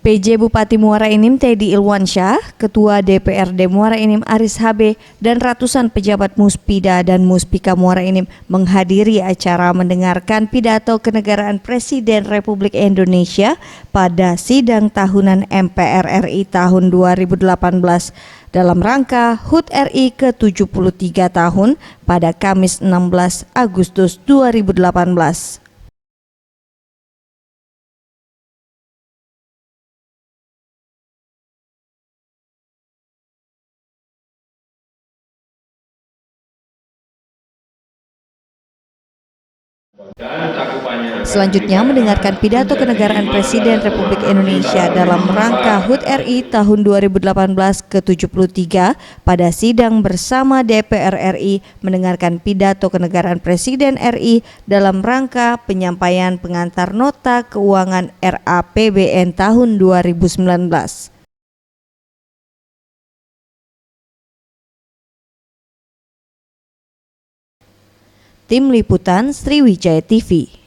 PJ Bupati Muara Enim Teddy Ilwansyah, Ketua DPRD Muara Enim Aris HB, dan ratusan pejabat Muspida dan Muspika Muara Enim menghadiri acara mendengarkan pidato kenegaraan Presiden Republik Indonesia pada sidang tahunan MPR RI tahun 2018 dalam rangka HUT RI ke-73 tahun pada Kamis 16 Agustus 2018. Selanjutnya mendengarkan pidato kenegaraan Presiden Republik Indonesia dalam rangka HUT RI tahun 2018 ke-73 pada sidang bersama DPR RI mendengarkan pidato kenegaraan Presiden RI dalam rangka penyampaian pengantar nota keuangan RAPBN tahun 2019. Tim Liputan Sriwijaya TV.